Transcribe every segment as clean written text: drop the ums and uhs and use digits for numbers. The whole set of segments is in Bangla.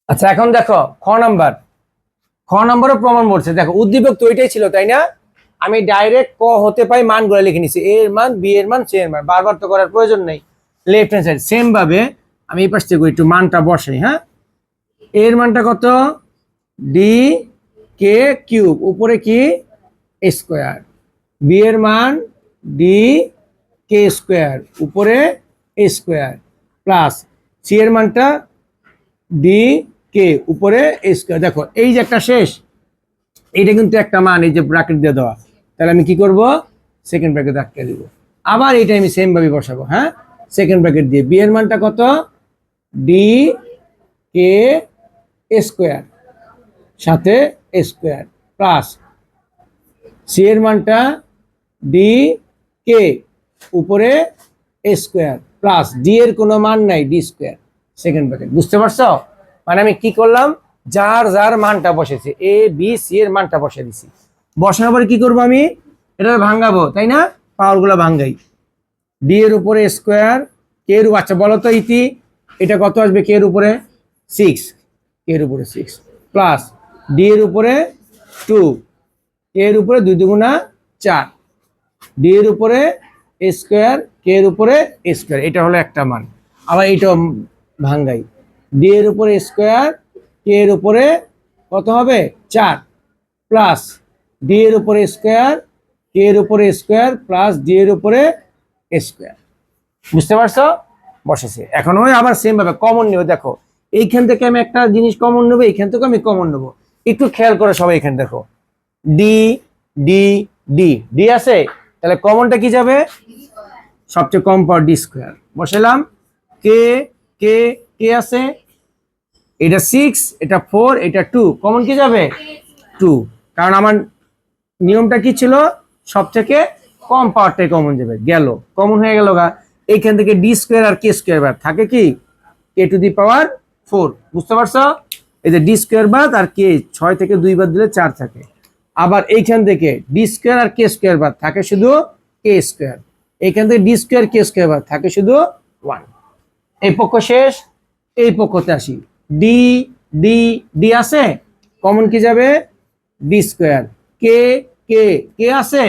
আচ্ছা এখন দেখো খ নাম্বারও প্রমাণ বলছে। দেখো উদ্দীপক তো ওইটাই ছিল তাই না? আমি ডাইরেক্ট ক হতে পাই মানগুলো লিখে নিছি, এ এর মান, বি এর মান, সি এর মান, বারবার তো করার প্রয়োজন নেই। লেফট হ্যান্ড সাইড সেম ভাবে আমি এই পাশ থেকে একটু মানটা বসাই। হ্যাঁ, এর মানটা কত? ডি কে কিউব, উপরে কি স্কোয়ার। বি এর মান ডি কে স্কোয়ার, উপরে স্কোয়ার, প্লাস সি এর মানটা ডি কে, উপরে স্কোয়ার। দেখো এই যে একটা শেষ, এইটা কিন্তু একটা মান, এই যে ব্র্যাকেট দিয়ে দেওয়া, তাহলে আমি কি করব? সেকেন্ড ব্র্যাকেট আটকে দিব। আবার এইটা আমি সেম ভাবে বসাবো। হ্যাঁ, সেকেন্ড ব্র্যাকেট দিয়ে বি এর মানটা কত? ডি কে স্কোয়ার, সাথে স্কোয়ার, প্লাস সি এর মানটা ডি কে, উপরে স্কোয়ার, প্লাস ডি এর কোনো মান নাই, ডি স্কোয়ার, সেকেন্ড ব্র্যাকেট। বুঝতে পারছো? মানে আমি কি করলাম, যার যার মানটা বসেছে, এ বি সি এর মানটা বসে দিছি। বসানোর পরে কি করবো, আমি এটা ভাঙাবো তাই না? পাওয়ার গুলো ভাঙ্গাই। ডি এর উপরে স্কোয়ার, কে এর, আচ্ছা বলো তো ইতি, এটা কত আসবে? কে এর উপরে 6, কে এর উপরে 6, প্লাস ডি এর উপরে 2, কে এর উপরে 2 দুগুণা 4, ডি এর উপরে স্কোয়ার, কে এর উপরে স্কোয়ার, এটা হলো একটা মান। আবার এইটা ভাঙ্গাই, ডি এর উপরে স্কোয়ার, কে এর উপরে কত হবে? 4, প্লাস ডি এর উপরে স্কোয়ার, কে এর উপরে স্কোয়ার, প্লাস ডি এর উপরে স্কোয়ার। বুঝতে পারছো? বসেছে। এখন ওই আবার সেম ভাবে কমন নেব। দেখো এইখান থেকে আমি একটা জিনিস কমন নেবো, এইখান থেকে আমি কমন নেবো। একটু খেয়াল করে সবাই, এখানে দেখো ডি ডি ডি ডি আছে, তাহলে কমনটা কি যাবে? সবচেয়ে কম পাওয়ার ডি স্কোয়ার বসালাম। কে কে কে আছে, এটা 6, এটা 4, এটা 2, কমন কি যাবে? 2, কারণ আমার নিয়মটা কি ছিল? সব থেকে কম পাওয়ারটাই কমন যাবে, গেল, কমন হয়ে গেল গা। এইখান থেকে ডি স্কোয়ার আর কে স্কোয়ার বাদ থাকে কি? কে টু দি পাওয়ার 4। বুঝতে পারছো? এই যে ডি স্কোয়ার বাদ আর কে, 6 থেকে 2 বাদ দিলে 4 থাকে। আবার এইখান থেকে ডি স্কোয়ার আর কে স্কোয়ার বাদ থাকে শুধু কে স্কোয়ার। এইখান থেকে ডি স্কোয়ার কে স্কোয়ার বাদ থাকে শুধু 1। এই পক্ষ শেষ, এই পক্ষতে আসি। ডি ডি ডি আছে, কমন কি যাবে? D square. কে কে কে আছে,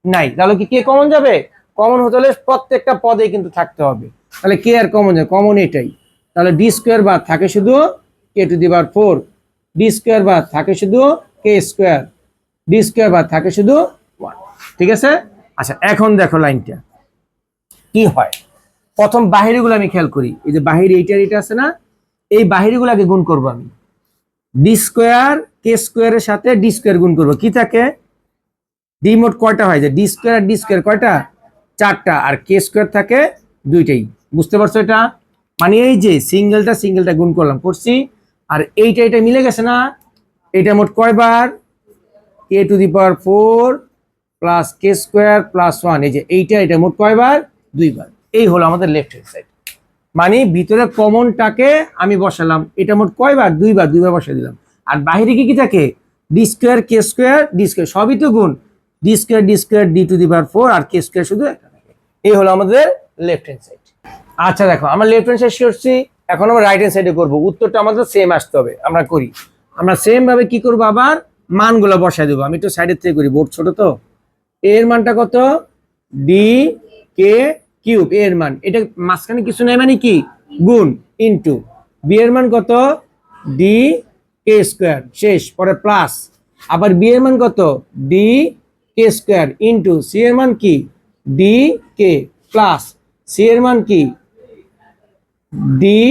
নাই, তাহলে কি কে কমন যাবে? কমন হতে হলে প্রত্যেকটা পদে কিন্তু থাকতে হবে, তাহলে কে আর কমন যাবে? কমন এটাই। তাহলে ডি স্কোয়ার বাদ থাকে শুধু k to the power 4, d square বাদ থাকে শুধু কে স্কোয়ার, ডি স্কোয়ার বাদ থাকে শুধু 1। ঠিক আছে? আচ্ছা এখন দেখো লাইনটা কি হয়। প্রথম বাহিরগুলো আমি খেয়াল করি, এই যে বাহির এইটার এটা আছে না, এই বাহিরগুলোকে গুণ করবো আমি। ডি স্কোয়ার কে স্কোয়ারের সাথে ডি স্কোয়ার গুণ করবো, কি থাকে? ডি মোট কয়টা হয়? যে ডি স্কোয়ার আর ডি স্কোয়ার কয়টা? 4টা, আর কে স্কোয়ার থাকে 2টাই। বুঝতে পারছো এটা? মানে এই যে সিঙ্গেলটা গুণ করছি, আর এইটা এটা মিলে গেছে না? এটা মোট কয়বার? K to the power 4 plus k square plus 1, এই যে এটা মোট কয়বার? 2বার। এই হলো আমাদের লেফট হ্যান্ড সাইড। মানে ভিতরে কমনটাকে আমি বসালাম, এটা মোট কয়বার? 2বার বসিয়ে দিলাম। আর বাইরে কি কি থাকে? D square K square D square, সবই তো গুণ। D square D to the power 4, আর কে স্কোয়ার শুধু একটা থাকে। এই হলো আমাদের লেফট হ্যান্ড সাইড। আচ্ছা দেখো আমরা লেফট হ্যান্ড সাইড করছি, এখন আমরা রাইট হ্যান্ড সাইডে করবো। উত্তরটা আমাদের সেম আসতে হবে। আমরা করি, আমরা সেম ভাবে কি করবো, আবার মানগুলো বসাই দেবো। আমি একটু সাইডের থেকে করি, বোর্ড ছোট তো। এর মানটা কত? ডি কে কিউব, এর মান, এটা মাঝখানে কিছু নেই মানে কি? গুণ, ইনটু। বি এর মান কত? ডি কে স্কোয়ার, শেষ, পরে প্লাস। আবার বি এর মান কত? ডি কে স্কোয়ার, ইনটু সি এর মান কি? ডি কে, প্লাস সি এর মান কি? ডি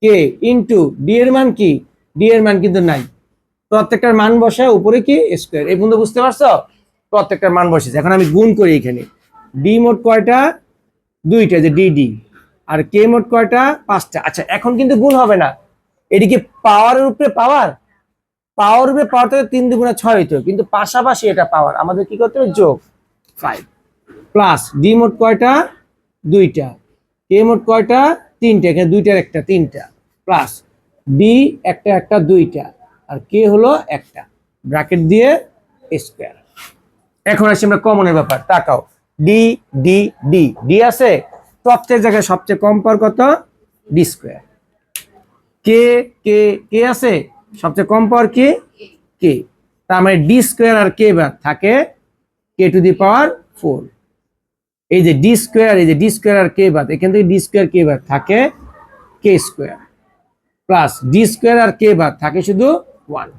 কে, ইনটু ডি এর মান কি? ডি এর মান কিন্তু নাই, প্রত্যেকটার মান বসে উপরে কি স্কোয়ার। এই পর্যন্ত বুঝতে পারছো? প্রত্যেকটার মান বসেছে। এখন আমি গুণ করি, এখানে ডি মোট কয়টা? 2টা, যে ডি ডি। আর কে মোট কয়টা? 5টা। আচ্ছা এখন কিন্তু গুণ হবে না, এদিকে পাওয়ারের উপরে পাওয়ার, পাওয়ার থেকে 3 দুগুণা 6 হইতো, কিন্তু পাশাপাশি এটা পাওয়ার, আমাদের কি করতে হবে? যোগ 5, প্লাস ডি মোট কয়টা? 2টা, কে মোট কয়টা? 3টা, এখানে 2টার একটা 3টা, প্লাস ডি একটা 2টা, আর কে হলো একটা, ব্র্যাকেট দিয়ে স্কোয়ার। এখন আসি আমরা কমনের ব্যাপার, তাকাও। ডি ডি ডি আছে, প্রত্যেক জায়গায় সবচেয়ে কম পাওয়ার কত? D square. কে কে কে আছে সবচেয়ে কম পাওয়ার কে কে, তার মানে ডি স্কোয়ার আর কে বার থাকে কে টু দি পাওয়ার 4। এই যে ডি স্কোয়ার, এই যে ডি স্কোয়ার আর কে বাদ, এখান থেকে ডি স্কোয়ার কে বাদ থাকে কে স্কোয়ার, প্লাস ডি স্কোয়ার আর কে বাদ থাকে শুধু 1।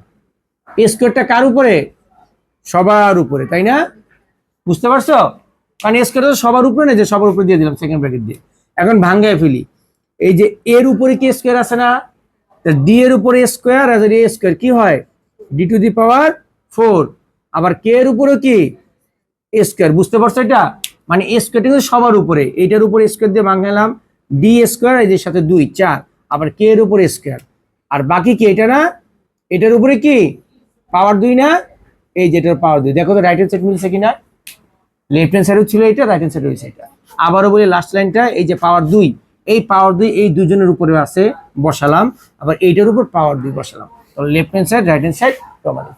এই স্কোয়ারটা কার উপরে? সবার উপরে, তাই না? বুঝতে পারছো? কারণ স্কোয়ার তো সবার উপরে না, যে সবার উপরে দিয়ে দিলাম সেকেন্ড ব্র্যাকেট দিয়ে। এখন ভাঙ্গায় ফেলি, এই যে এর উপরে কি স্কোয়ার আছে না, ডি এর উপরে স্কোয়ার, আর এ স্কোয়ার কি হয় ডি টু দি পাওয়ার 4, আবার কে এর উপরে কি স্কোয়ার। বুঝতে পারছো? এটা মানে স্কোয়ারটা কিন্তু সবার উপরে, এইটার উপরে স্কোয়ার দিয়ে ভাঙালাম ডি স্কোয়ার, এর সাথে 2 4, আবার কে এর উপরে স্কোয়ার, আর বাকি কি এটা না, এটার উপরে কি পাওয়ার 2 না, এই যেটার পাওয়ার 2। দেখো তো রাইট হ্যান্ড সাইড মিলছে কিনা, লেফট হ্যান্ড সাইডও ছিল এটা, রাইট হ্যান্ড সাইড হয়েছে এটা। আবারও বলি লাস্ট লাইনটা, এই যে পাওয়ার 2, এই পাওয়ার 2 এই দুজনের উপরে আছে বসালাম, আবার এইটার উপর পাওয়ার 2 বসালাম, তাহলে left hand side right hand side প্রমাণিত।